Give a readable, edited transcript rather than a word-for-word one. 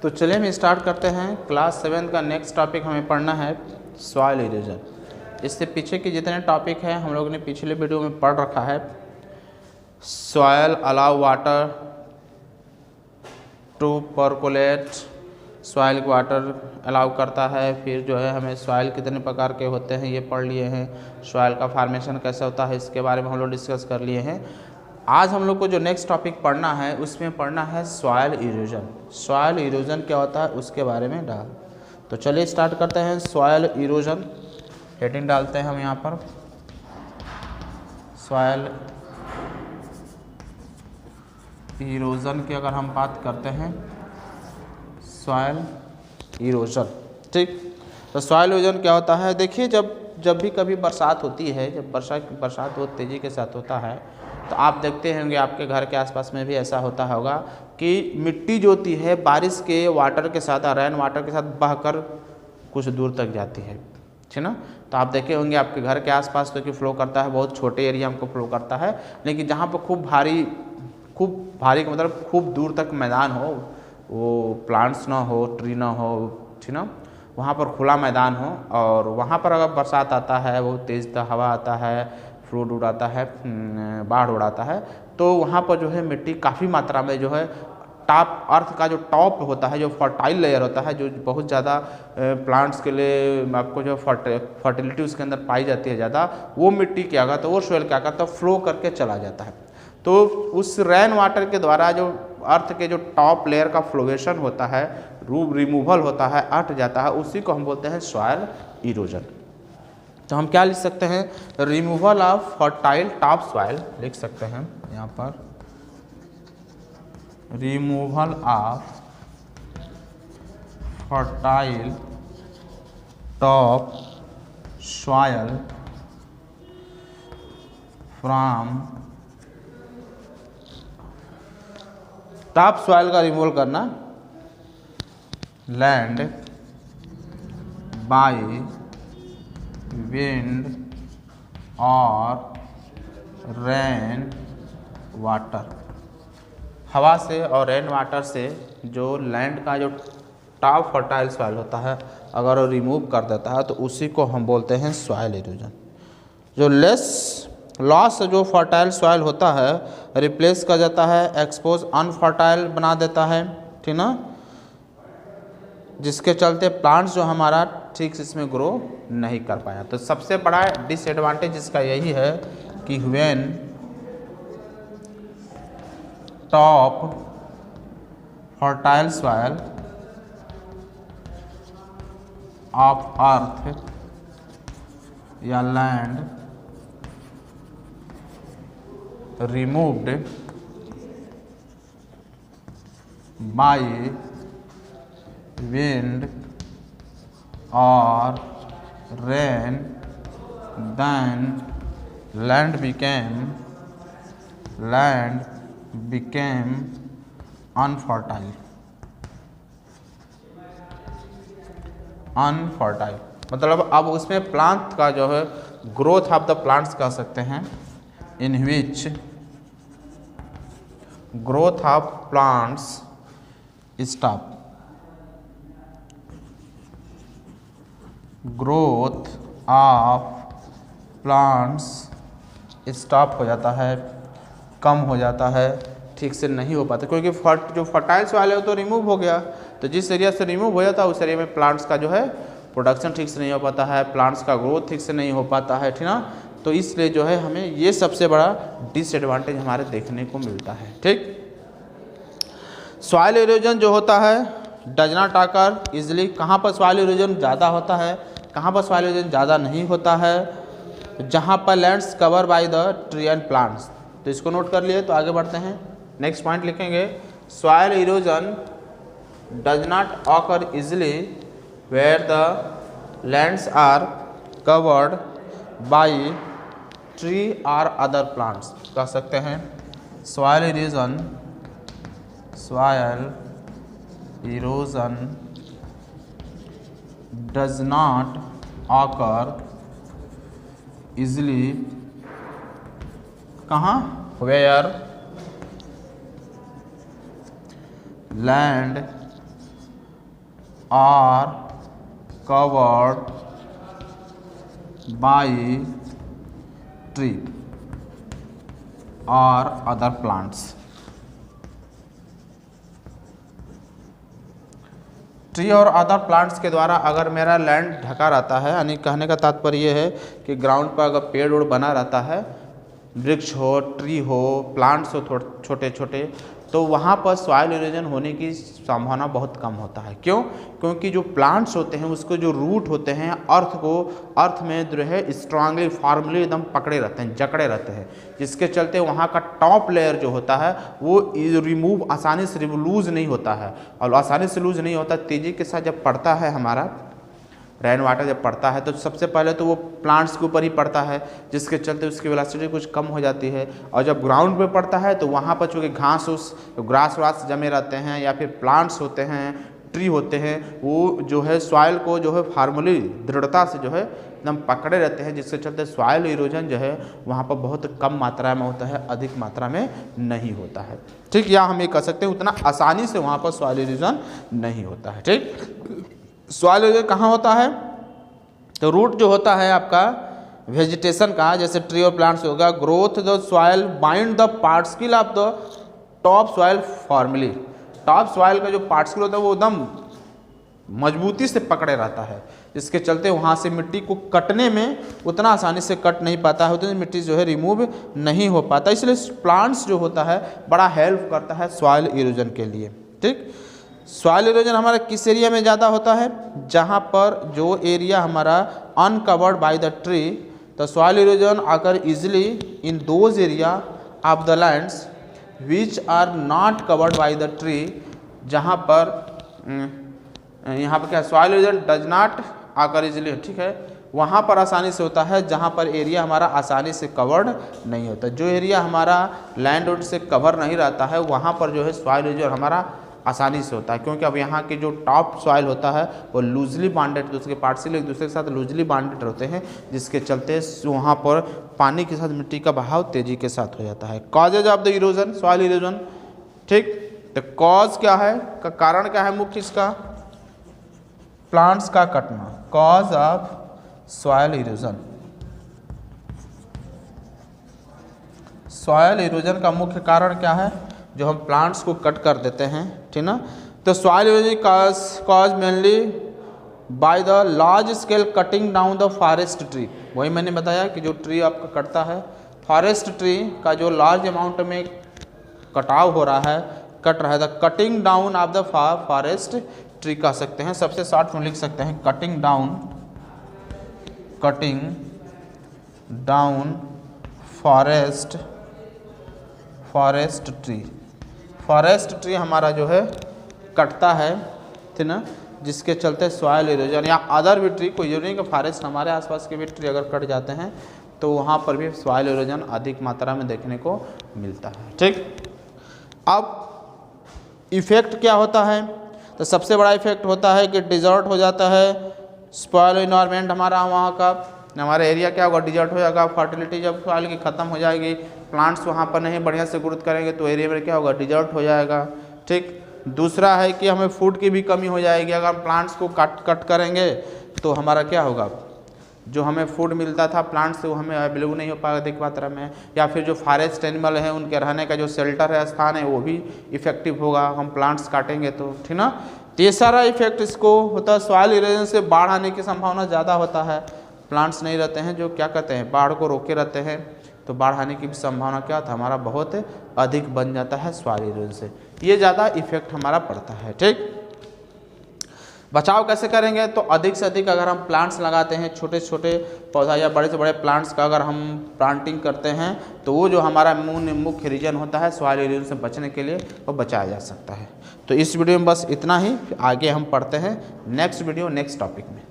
तो चलिए हम स्टार्ट करते हैं। क्लास 7 का नेक्स्ट टॉपिक हमें पढ़ना है सॉइल इरोजन। इससे पीछे के जितने टॉपिक हैं हम लोगों ने पिछले वीडियो में पढ़ रखा है। Soil allow water to percolate, soil water allow करता है। फिर जो है हमें सॉइल कितने प्रकार के होते हैं ये पढ़ लिए हैं। सॉइल का फॉर्मेशन कैसे होता है इसके बारे में हम लोग डिस्कस कर लिए हैं। आज हम लोग को जो नेक्स्ट टॉपिक पढ़ना है उसमें पढ़ना है सॉइल इरोजन। सॉइल इरोजन क्या होता है उसके बारे में डाल। तो चलिए स्टार्ट करते हैं। सॉइल इरोजन हेडिंग डालते हैं हम यहाँ पर। सॉइल इरोजन की अगर हम बात करते हैं, सॉइल इरोजन, ठीक। तो सॉइल इरोजन क्या होता है, देखिए जब भी कभी बरसात होती है, जब बरसात बहुत तेज़ी के साथ होता है तो आप देखते होंगे आपके घर के आसपास में भी ऐसा होता होगा कि मिट्टी जो होती है बारिश के वाटर के साथ, रेन वाटर के साथ बहकर कुछ दूर तक जाती है, ठीक ना। तो आप देखे होंगे आपके घर के आसपास तो कि फ्लो करता है, बहुत छोटे एरिया में फ्लो करता है, लेकिन जहाँ पर खूब भारी का मतलब खूब दूर तक मैदान हो, वो प्लांट्स ना हो, ट्री ना हो, ठीक ना, वहाँ पर खुला मैदान हो और वहाँ पर अगर बरसात आता है, वो तेज़ हवा आता है, फ्लूड उड़ाता है, बाढ़ उड़ाता है, तो वहाँ पर जो है मिट्टी काफ़ी मात्रा में जो है टॉप अर्थ का जो टॉप होता है, जो फर्टाइल लेयर होता है, जो बहुत ज़्यादा प्लांट्स के लिए आपको जो फर्टिलिटी उसके अंदर पाई जाती है ज़्यादा, वो मिट्टी क्या करता है, वो सॉइल क्या करता है, फ्लो करके चला जाता है। तो उस रेन वाटर के द्वारा जो अर्थ के जो टॉप लेयर का फ्लोवेशन होता है, रिमूवल होता है, हट जाता है, उसी को हम बोलते हैं सॉइल इरोजन। तो हम क्या लिख सकते हैं, removal of fertile top soil लिख सकते हैं यहाँ पर। Removal of fertile top soil from, top soil का रिमूवल करना लैंड बाय विंड और रेन वाटर, हवा से और रेन वाटर से जो लैंड का जो टॉप फर्टाइल सॉइल होता है अगर वो रिमूव कर देता है तो उसी को हम बोलते हैं सॉइल इरोजन। जो लॉस जो फर्टाइल सॉइल होता है रिप्लेस कर जाता है, एक्सपोज अनफर्टाइल बना देता है, ठीक ना, जिसके चलते प्लांट्स जो हमारा ठीक से इसमें ग्रो नहीं कर पाया। तो सबसे बड़ा डिसएडवांटेज इसका यही है कि when top fertile soil of earth या land removed by wind or rain, then land became unfertile। मतलब अब उसमें प्लांट का जो है ग्रोथ ऑफ द प्लांट्स कह सकते हैं, in which growth of plants stop, growth of plants stop हो जाता है, कम हो जाता है, ठीक से नहीं हो पाता, क्योंकि जो फर्टाइल सॉइल है वो तो रिमूव हो गया। तो जिस एरिया से रिमूव हो जाता है उस एरिया में प्लांट्स का जो है प्रोडक्शन ठीक से नहीं हो पाता है, प्लांट्स का ग्रोथ ठीक से नहीं हो पाता है, ठीक ना। तो इसलिए जो है हमें ये सबसे बड़ा डिसएडवांटेज हमारे देखने को मिलता है, ठीक। सॉइल इरोजन जो होता है डज नॉट अकर इजिली। कहाँ पर सॉइल इरोजन ज़्यादा होता है, कहाँ पर सॉइल इरोजन ज़्यादा नहीं होता है, जहाँ पर lands cover by the tree and plants. तो इसको नोट कर लिए। तो आगे बढ़ते हैं, नेक्स्ट पॉइंट लिखेंगे, soil erosion does not occur easily where the lands are covered by tree और अदर प्लांट्स। कह सकते हैं soil erosion does not occur easily, कहाँ, where land are covered by tree और अदर प्लांट्स। ट्री और other plants के द्वारा अगर मेरा लैंड ढका रहता है, यानी कहने का तात्पर्य ये है कि ग्राउंड पर अगर पेड़ उड़ बना रहता है, वृक्ष हो, ट्री हो, प्लांट्स हो छोटे छोटे, तो वहाँ पर सॉइल इरोजन होने की संभावना बहुत कम होता है। क्यों? क्योंकि जो प्लांट्स होते हैं उसको जो रूट होते हैं अर्थ में जो है स्ट्रांगली फॉर्मली एकदम पकड़े रहते हैं, जकड़े रहते हैं, जिसके चलते वहाँ का टॉप लेयर जो होता है वो रिमूव आसानी से लूज नहीं होता है। और आसानी से लूज नहीं होता, तेज़ी के साथ जब पड़ता है हमारा रेन वाटर जब पड़ता है तो सबसे पहले तो वो प्लांट्स के ऊपर ही पड़ता है, जिसके चलते उसकी वेलोसिटी कुछ कम हो जाती है। और जब ग्राउंड पे पड़ता है तो वहाँ पर चूँकि घास उस ग्रास वास जमे रहते हैं या फिर प्लांट्स होते हैं, ट्री होते हैं, वो जो है सॉइल को जो है फार्मली दृढ़ता से जो है एकदम पकड़े रहते हैं, जिसके चलते सॉइल इरोजन जो है वहाँ पर बहुत कम मात्रा में होता है, अधिक मात्रा में नहीं होता है। ठीक, या हम ये कह सकते हैं उतना आसानी से वहाँ पर सॉइल इरोजन नहीं होता है। ठीक, सॉइल इरोजन कहाँ होता है? तो रूट जो होता है आपका वेजिटेशन का, जैसे ट्री और प्लांट्स होगा, growth the soil bind the particle of the top soil formally. Top soil का जो पार्टिकल होता है वो एकदम मजबूती से पकड़े रहता है, जिसके चलते वहाँ से मिट्टी को कटने में उतना आसानी से कट नहीं पाता है, उतनी मिट्टी जो है रिमूव नहीं हो पाता। इसलिए प्लांट्स जो होता है बड़ा हेल्प करता है सॉइल इरोजन के लिए। ठीक, सॉइल इरोजन हमारा किस एरिया में ज़्यादा होता है? जहाँ पर जो एरिया हमारा अनकवर्ड बाय द ट्री, तो सॉइल इरोजन आकर easily in those area of the lands which are not covered by the tree, जहाँ पर यहाँ पर क्या सॉइल इरोजन डज नॉट आकर इजिली, ठीक है, वहाँ पर आसानी से होता है जहाँ पर एरिया हमारा आसानी से कवर्ड नहीं होता। जो एरिया हमारा लैंड से कवर नहीं रहता है वहाँ पर जो है सॉइल इरोजन हमारा आसानी से होता है, क्योंकि अब यहाँ के जो टॉप सॉइल होता है वो लूजली बाउंडेड, दूसरे पार्टिकल एक दूसरे के साथ लूजली बाउंडेड होते हैं, जिसके चलते वहाँ पर पानी के साथ मिट्टी का बहाव तेजी के साथ हो जाता है। Causes of the erosion, soil erosion. ठीक, तो कॉज क्या है, का कारण क्या है मुख्य इसका? प्लांट्स का कटना, cause of soil erosion. Soil erosion का मुख्य कारण क्या है? जो हम प्लांट्स को कट कर देते हैं, ठीक ना। तो soil erosion cause mainly by the large scale cutting down the forest tree. वही मैंने बताया कि जो ट्री आपका कटता है, फॉरेस्ट ट्री का जो लार्ज अमाउंट में कटाव हो रहा है, कट रहा है, the cutting down of the forest tree कह सकते हैं। सबसे शॉर्ट में लिख सकते हैं cutting down forest tree. Forest tree हमारा जो है कटता है, ठीक ना, जिसके चलते सॉइल इरोजन या अदर भी ट्री, कोई जरूरी नहीं कि फॉरेस्ट, हमारे आसपास के भी ट्री अगर कट जाते हैं तो वहाँ पर भी सॉइल इरोजन अधिक मात्रा में देखने को मिलता है। ठीक, अब इफेक्ट क्या होता है? तो सबसे बड़ा इफेक्ट होता है कि डिजर्ट हो जाता है, स्पॉइल इन्वायरमेंट हमारा वहाँ का, हमारा एरिया क्या होगा? डिजर्ट हो जाएगा। फर्टिलिटी जब सॉइल की ख़त्म हो जाएगी, प्लांट्स वहाँ पर नहीं बढ़िया से ग्रोथ करेंगे तो एरिया में क्या होगा? डिजर्ट हो जाएगा। ठीक, दूसरा है कि हमें फूड की भी कमी हो जाएगी। अगर प्लांट्स को कट करेंगे तो हमारा क्या होगा? जो हमें फूड मिलता था प्लांट से वो हमें अवेलेबल नहीं हो पाएगा अधिक मात्रा में, या फिर जो फॉरेस्ट एनिमल हैं उनके रहने का जो शेल्टर है, स्थान है, वो भी इफेक्टिव होगा हम प्लांट्स काटेंगे तो, ठीक ना। तीसरा इफेक्ट इसको होता है सॉइल इरोजन से बाढ़ आने की संभावना ज़्यादा होता है। प्लांट्स नहीं रहते हैं जो क्या कहते हैं, बाढ़ को रोके रहते हैं, तो बाढ़ आने की भी संभावना क्या था हमारा बहुत अधिक बन जाता है सॉइल इरोजन से। ये ज़्यादा इफेक्ट हमारा पड़ता है। ठीक, बचाव कैसे करेंगे? तो अधिक से अधिक अगर हम प्लांट्स लगाते हैं, छोटे छोटे पौधा या बड़े से बड़े प्लांट्स का अगर हम प्लांटिंग करते हैं तो वो जो हमारा मुख्य रीजन होता है सॉइल इरोजन से बचने के लिए वो बचाया जा सकता है। तो इस वीडियो में बस इतना ही, आगे हम पढ़ते हैं नेक्स्ट वीडियो नेक्स्ट टॉपिक में।